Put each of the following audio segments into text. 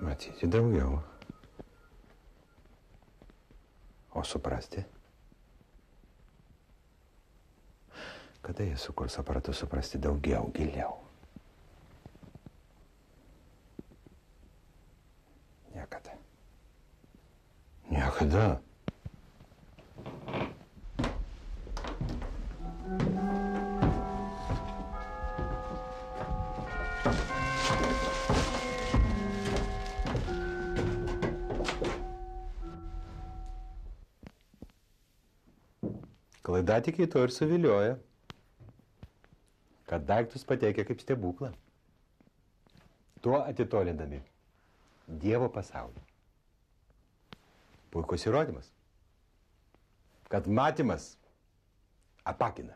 Matyti daugiau. O suprasti? Kada jie sukurs aparatus suprasti daugiau, giliau? Niekada. Niekada. Klaidatikiai to ir suvilioja, kad daiktus pateikia kaip stebuklą, tuo atitolindami Dievo pasaulį. Puikus įrodymas, kad matymas apakina.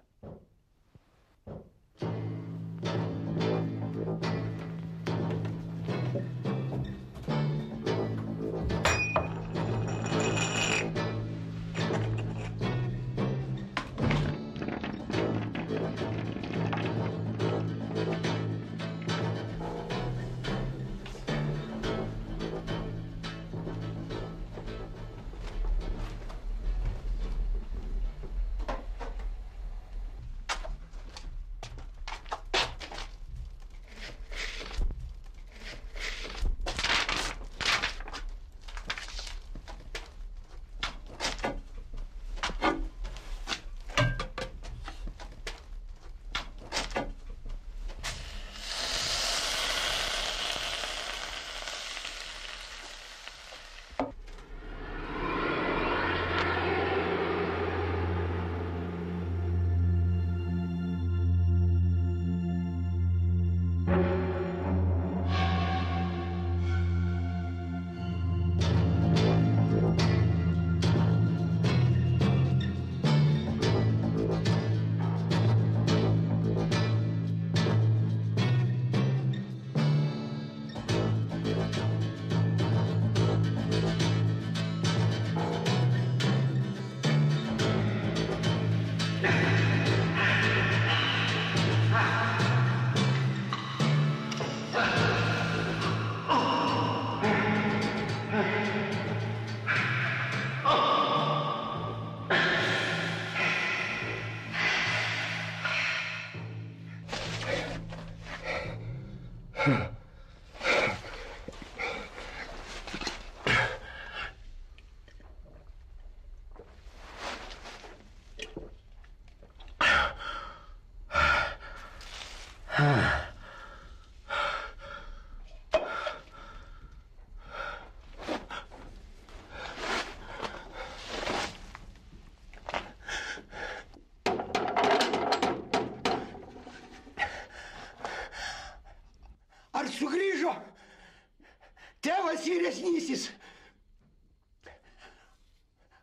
Ar sugrįžo tėvas vyresnysis?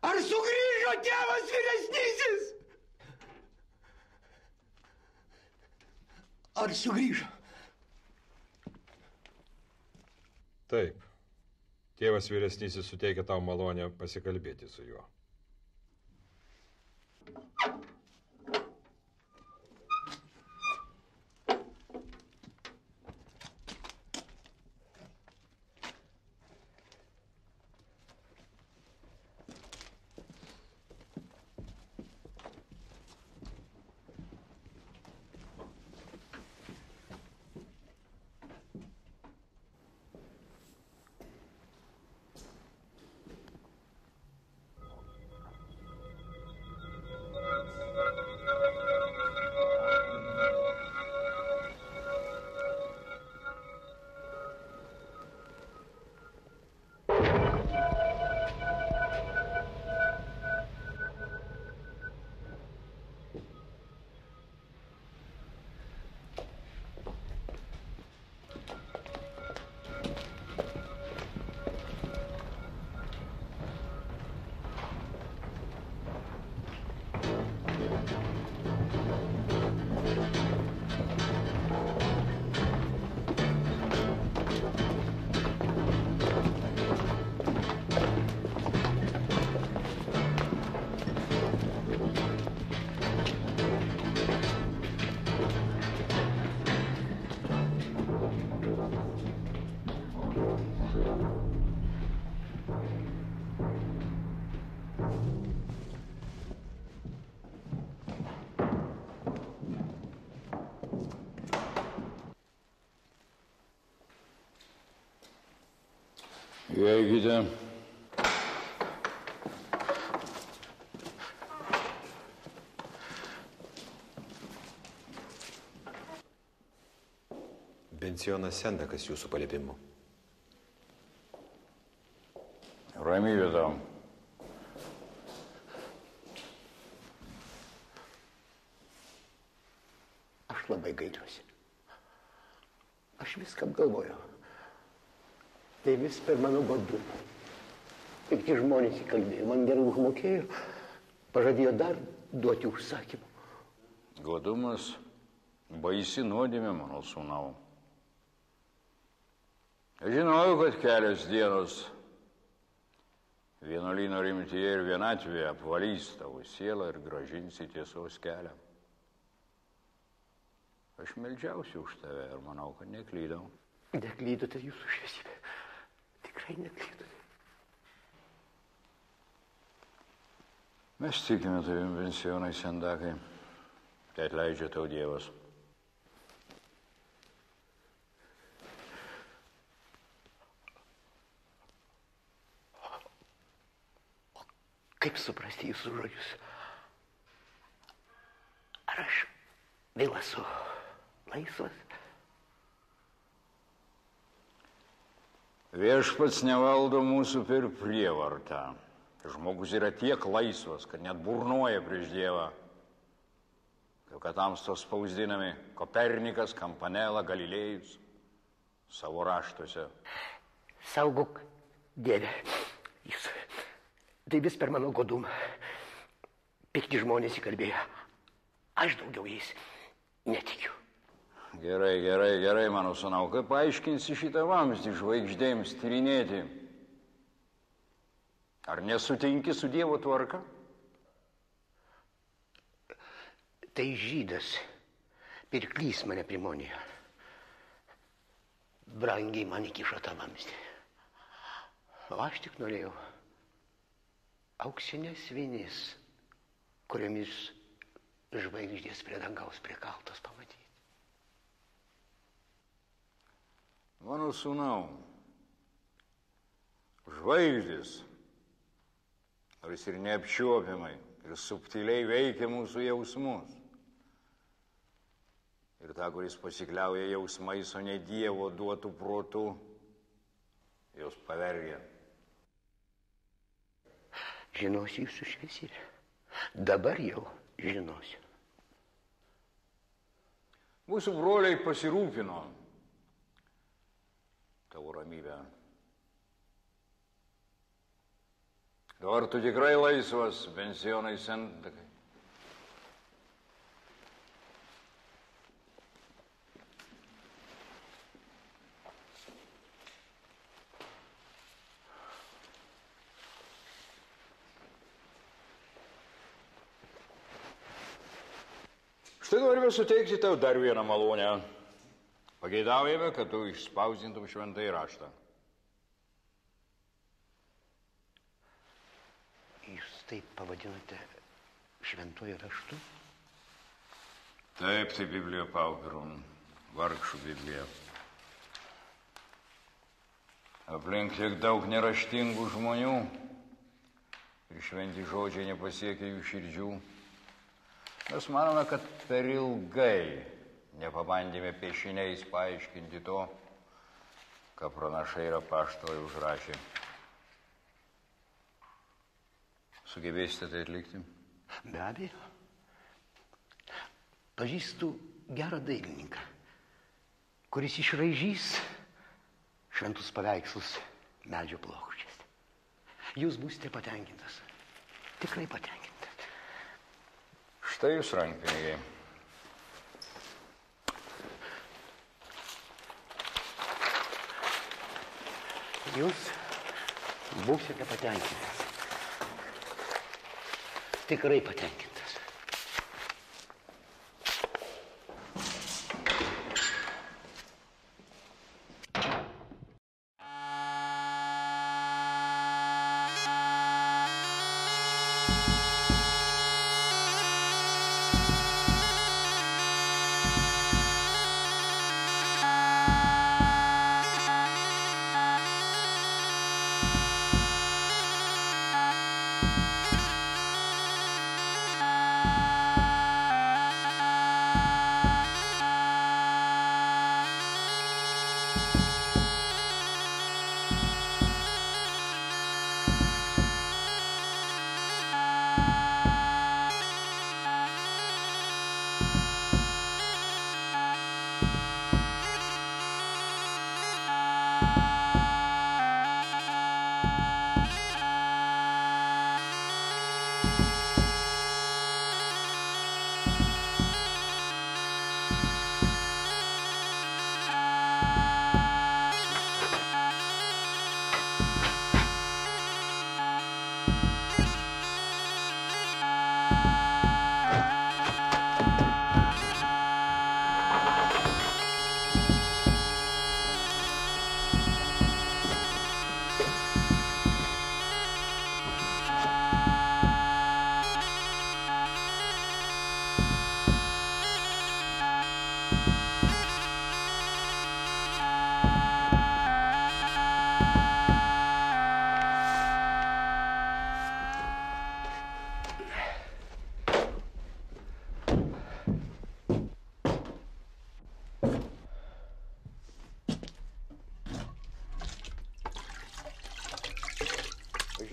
Ar sugrįžo tėvas vyresnysis? Ar sugrįžo? Taip. Tėvas vyresnysis suteikia tau malonę pasikalbėti su juo. Įeikite. Bensionas Sendakas jūsų paliepimu. Ramybė tau. Aš labai gailiuosi. Aš viską apgalvojau. Tai vis per mano godumą. Ir tie žmonės įkalbėjo, man gerai užmokėjo, pažadėjo dar duoti užsakymą. Godumas baisi nuodėmė, mano sūnau. Žinojau, kad kelios dienos vienuolyno rimtyje ir vienatvėje apvalys tavo sielą ir grąžinsi tiesos kelią. Aš meldžiausi už tave ir manau, kad neklydau. Neklydote jūsų šviesybė. Tikrai neklydote. Mes tikime tavim, Bensionai Sendakai. Tai atleidžia tau Dievas. Kaip suprasti jūsų žodžius? Ar aš vėl esu laisvas? Viešpats nevaldo mūsų per prievartą. Žmogus yra tiek laisvas, kad net burnoja prieš Dievą. Kaip kad tamstos spausdinami Kopernikas, Kampanela, Galilėjus savo raštuose. Saugok, Dieve, jūs. Tai vis per mano godumą. Pikti žmonės įkalbėjo. Aš daugiau jais netikiu. Gerai, mano sūnau, kaip paaiškinsi šitą vamzdį žvaigždėms tyrinėti? Ar nesutinki su Dievo tvarka? Tai žydas, pirklys mane primonėjo. Brangiai man įkišo tą vamzdį. O aš tik norėjau auksinės vinis, kuriomis žvaigždės prie dangaus prikaltos pamatyti. Mano sūnau, žvaigždės, nors ir neapčiuopiamai, ir subtiliai veikia mūsų jausmus. Ir ta, kuris pasikliauja jausmais, o ne Dievo duotų protų, jos pavergia. Žinosiu jūsų šviesybę. Dabar jau žinosiu. Mūsų broliai pasirūpino tavo ramybę. Dabar tu tikrai laisvas, Bensionai Sendakai. Štai norime suteikti tau dar vieną malonę. Pageidaujame, kad tu išspausdintum šventąjį raštą. Jūs taip pavadinote šventuoju raštu? Taip, tai Biblija Pauperum, vargšų Biblija. Aplink tiek daug neraštingų žmonių ir šventi žodžiai nepasiekia jų širdžių. Mes manome, kad per ilgai nepabandėme piešiniais paaiškinti to, ką pranašai ir apaštalai užrašė. Sugebėsite tai atlikti? Be abejo. Pažįstu gerą dailininką, kuris išraižys šventus paveikslus medžio plokščiais. Jūs būsite patenkintas. Tikrai patenkintas. Štai jūs rankpinigiai. Jūs būsite patenkintas. Tikrai patenkintas.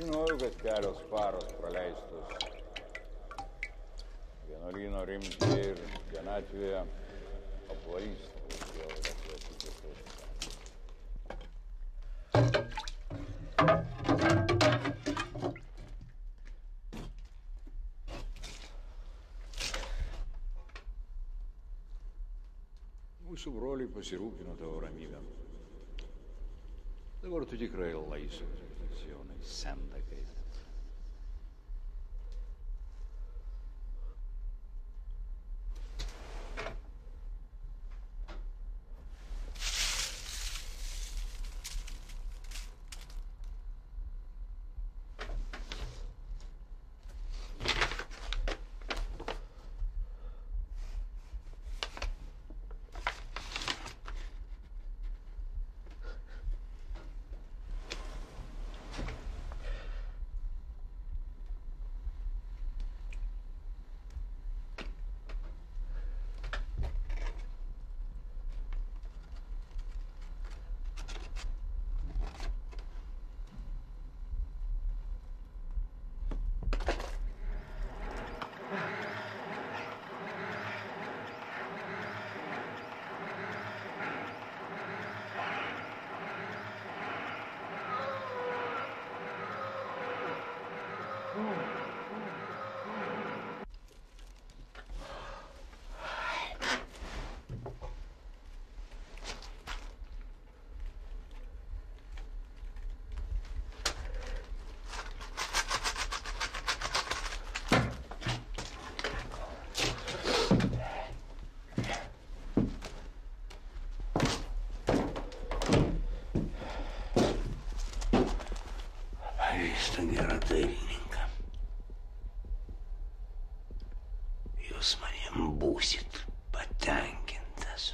Žinojau, kad kelios paros praleistos vienuolyno rimti ir vienatvėje apvaistų dėl atvetikėtos. Mūsų broliai pasirūpino tavo ramybę. Dabar tu tikrai laisvas, Jonai sendakai. Gerą dailininką. Jūs manim būsit patenkintas.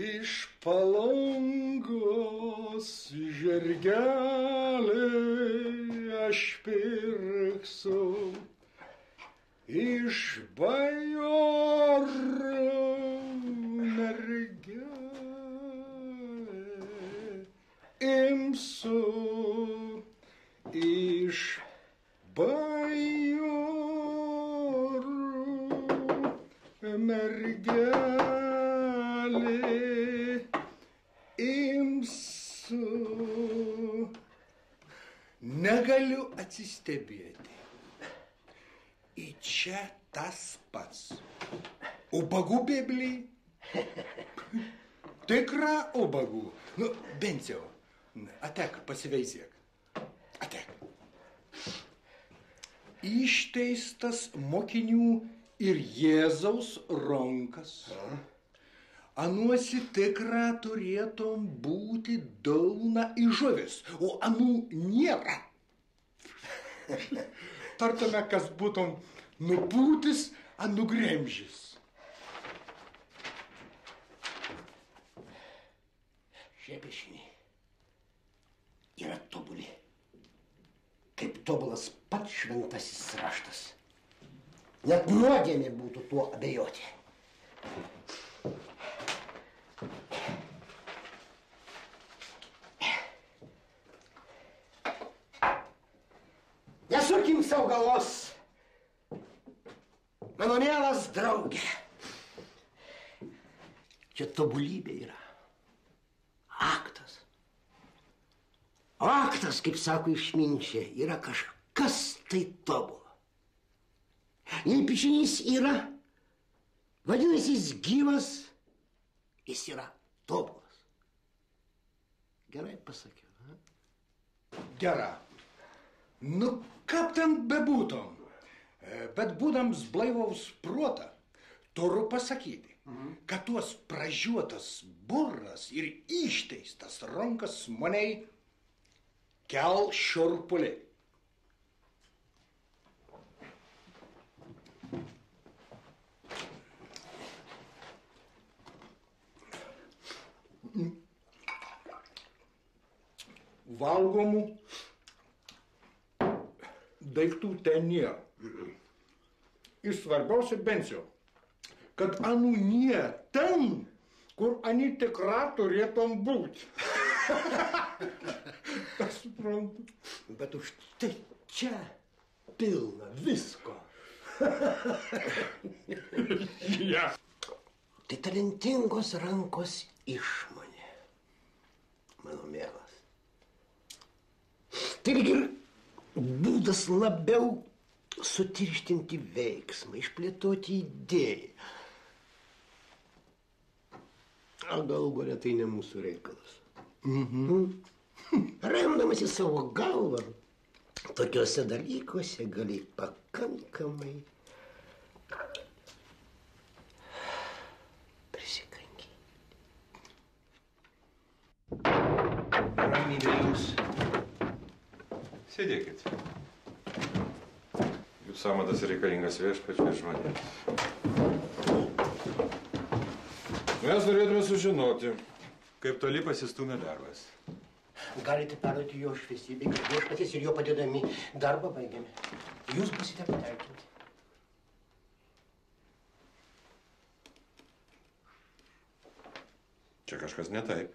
iš Palangos žirgelį aš pirksiu, iš bajoro mergelę imsiu, iš bajoro mergelę imsiu. Negaliu atsistebėti. Į čia tas pats. Ubagų bėbliai. Tikra ubagų. Nu, bent jau. Atek, pasiveizėk. Atek. Išteistas mokinių ir Jėzaus ronkas. Anuosi tikra turėtum būti dauna įžuvis, o anų nėra. Tartume, kas būtum nupūtis, anų gremžis. Šie piešiniai yra tobuli, kaip tobulas pats šventasis raštas. Net nuodėmė būtų tuo abejoti. Nesukim savo galvos, mano mielas draugė. Čia tobulybė yra. Aktas. O aktas, kaip sako išminčiai, yra kažkas tai tobulo. Jei piešinys yra, vadinasi, jis gyvas, jis yra tobulas. Gerai pasakiau. Ha? Gera. Nu, kaip ten bebūtum, bet būdams blaivaus protą, turiu pasakyti, kad tuos pražiuotas burras ir išteistas ronkas maniai kel šiurpuliai. Valgomų daiktų ten nėra. Ir svarbiausia bent jau, kad anų nė ten, kur ani tikra turėtum būti. Aš suprantu. Bet už tai čia pilna visko. Ja. Tai talentingos rankos išmonė, mano mielas. Tai lyg ir būdas labiau sutirštinti veiksmą, išplėtoti idėją. O galų gale tai ne mūsų reikalas. Remdamas į savo galvą, tokiuose dalykuose gali pakankamai prisikankyti. Ramybė jums. Sėdėkit. Jūsų amatas reikalingas viešpačiui žmonėms. Mes norėtume sužinoti, kaip toli pasistūmė darbas. Galite perduoti jo šviesybei, kad viešpaties ir jo padėdami darbą baigėme. Jūs būsite patenkinti. Čia kažkas ne taip.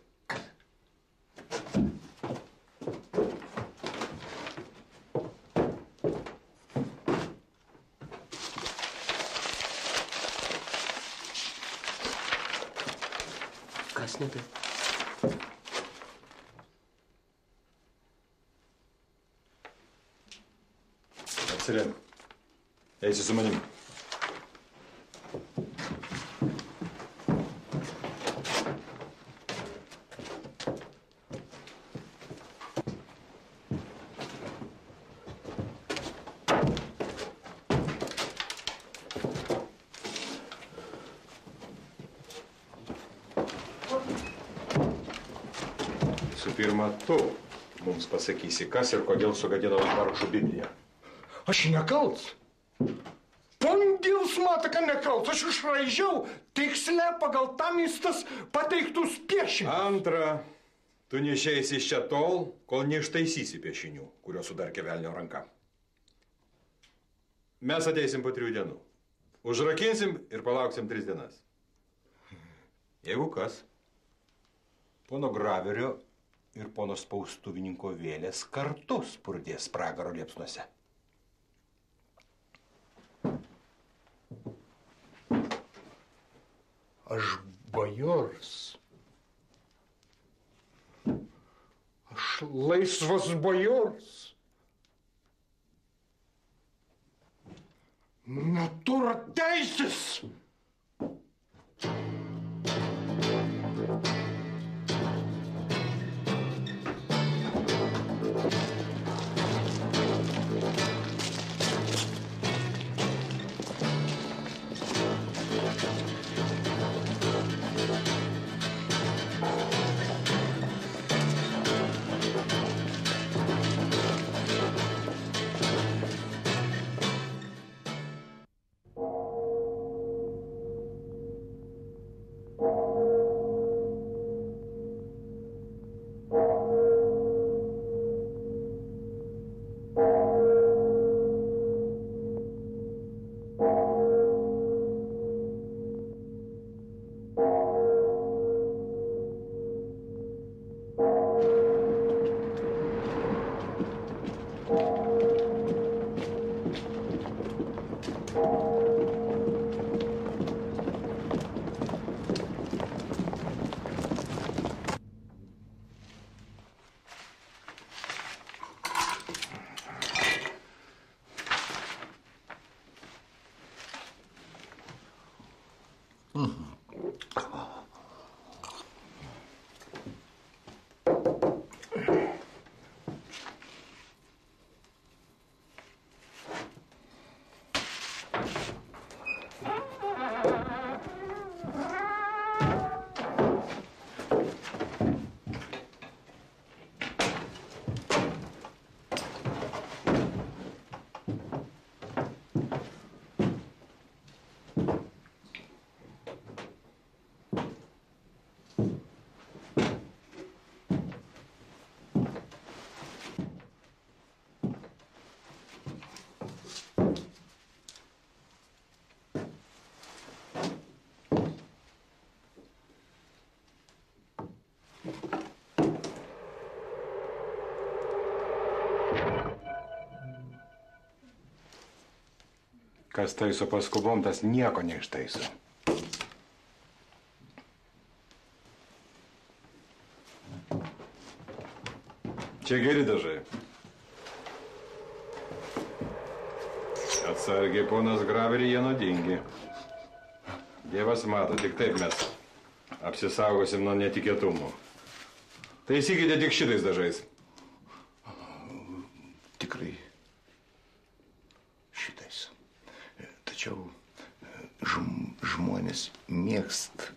Kas ne taip? Atsirėm. Eisi su manim. Visų pirma, tu mums pasakysi, kas ir kodėl sugadino vargšų Bibliją. Aš nekaltas. Pon Dievs mata, nieka nekaltas, aš išraižiau tiksliai pagal tamistas pateiktus piešinius. Antra, tu neišeisi iš čia tol, kol neištaisysi piešinių, kuriuos sudarkė velnio ranka. Mes ateisim po 3 dienų. Užrakinsim ir palauksim 3 dienas. Jeigu kas, pono Graverio ir pono spaustuvininko vėlės kartu spurdės pragaro liepsnuose. Aš bajoras. Aš laisvas bajoras. Natūra teisės. Kas taiso paskubom, tas nieko neištaiso. Čia geri dažai. Atsargiai, ponas Graverį, jie nuodingi. Dievas mato, tik taip mes apsisaugosim nuo netikėtumų. Taisykite tik šitais dažais. Tikrai šitais. Tačiau žmonės mėgst,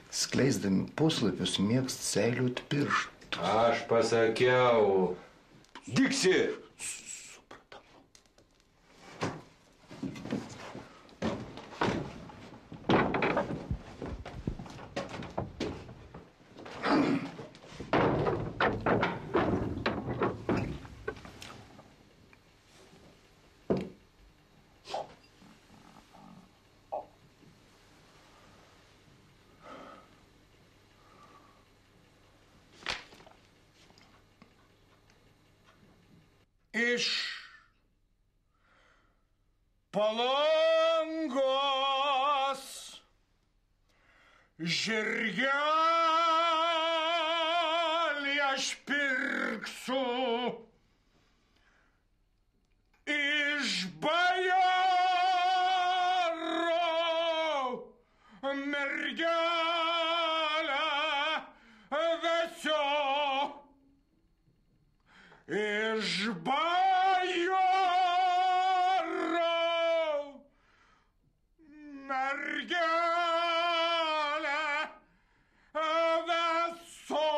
skleisdami puslapius, mėgst seiliuot pirštų. Aš pasakiau. Diksi! Supratau. Iš Palangos žirgelį aš pirksiu, iš bajoro mergelę vesiu. Iš bajoro mergelę vesiu.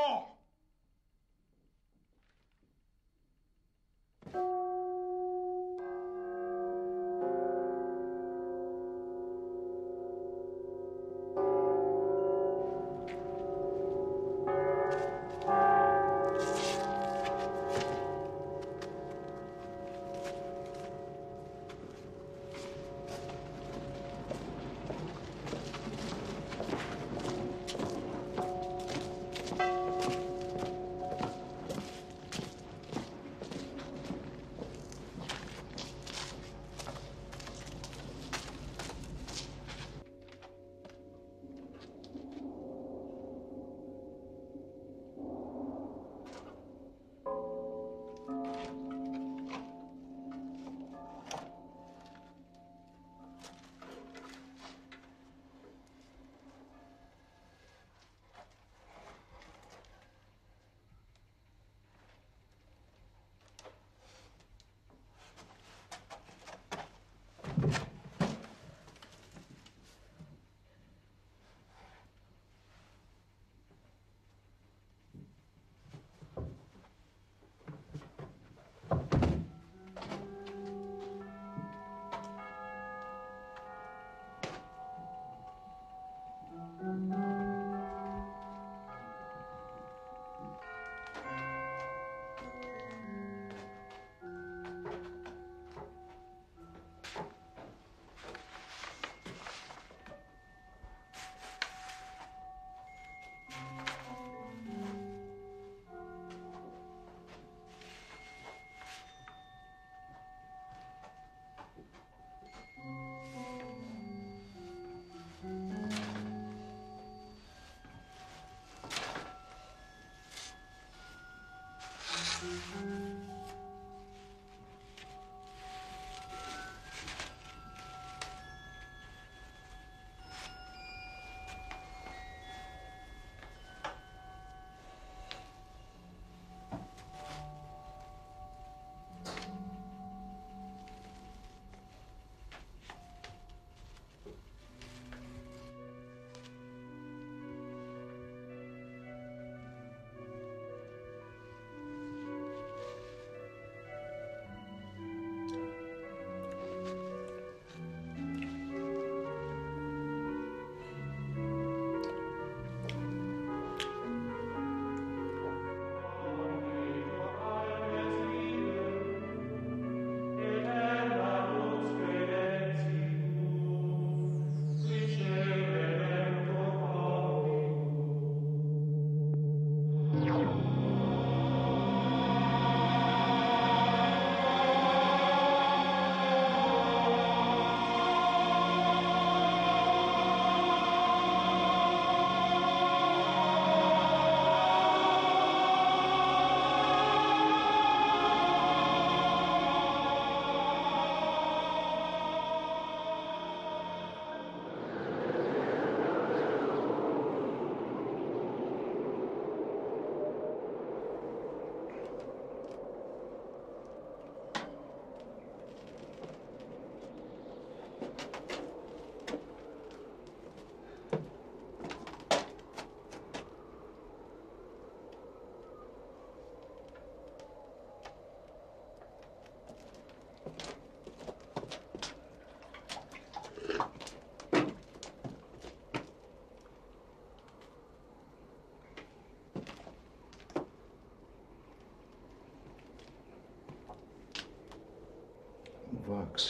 Maks.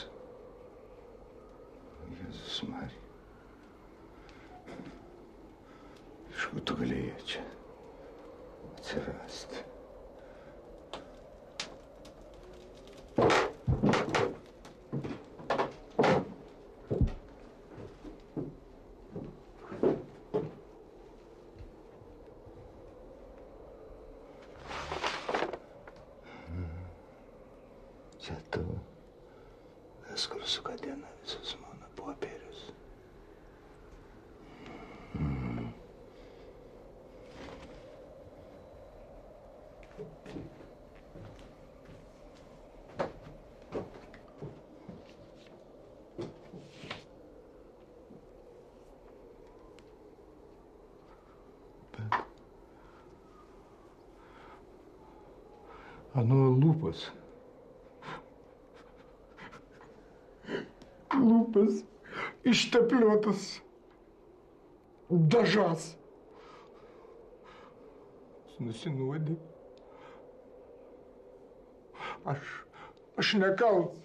Jėzus Marija. Iš kur tu galėjai čia atsirasti? Čia tu viskur sugadina visus mano popierius. Ano lūpos. Lūpas ištepliotas dažas. Nusinuodė. Aš nekaltas.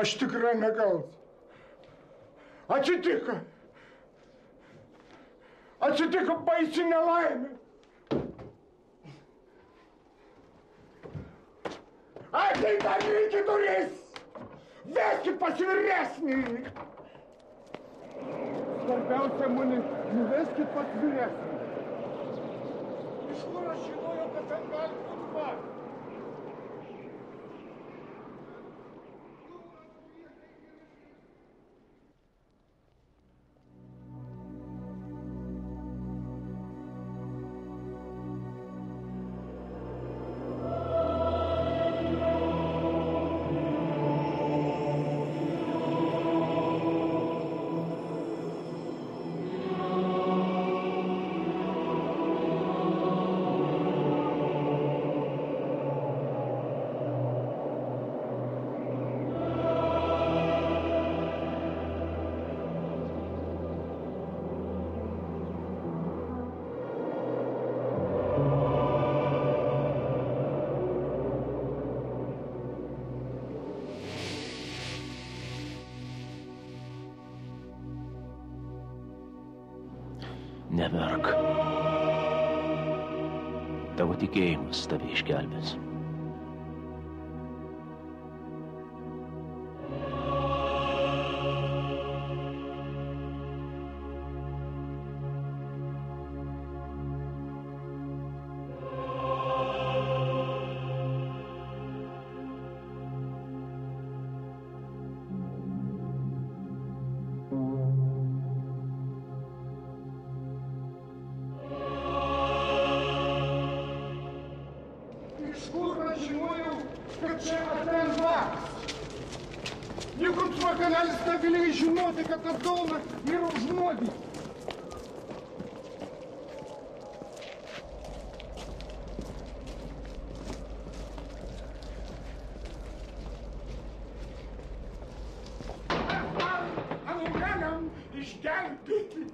Aš tikrai nekaltas. Atsitiko baisi nelaimė. Ateik dar iki duris! Veskit pas vyresnį! Svarbiausia, mane nuveskit pas vyresnį. Iš kur aš žinojau, kad ten gali būti man? Neverk. Tavo tikėjimas tave išgelbės. Joks vakarelis negalėjo žinoti, kad tas Kaunas yra užnuodytas. Anūkeliam išgelbėti.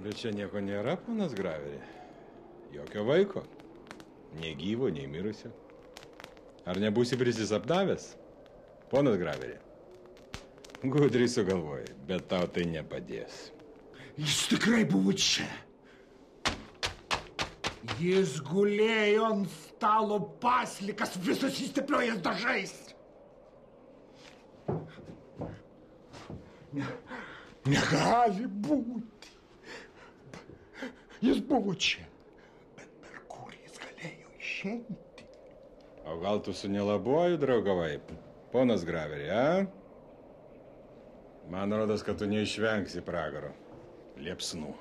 Bet čia nieko nėra, ponas Graverį. Jokio vaiko. Nei gyvo, nei mirusio. Ar nebūsi prisisapnavęs, ponas Graverį? Gudriai sugalvojai, bet tau tai nepadės. Jis tikrai buvo čia. Jis gulėjo ant stalo paslikas, visas įstipliojęs dažais. Negali būti. Jis buvo čia. Bet per kur jis galėjo išeiti? O gal tu su nelabuoju draugavai, ponas Graverį, a? Man rodos, kad tu neišvengsi pragaro liepsnų.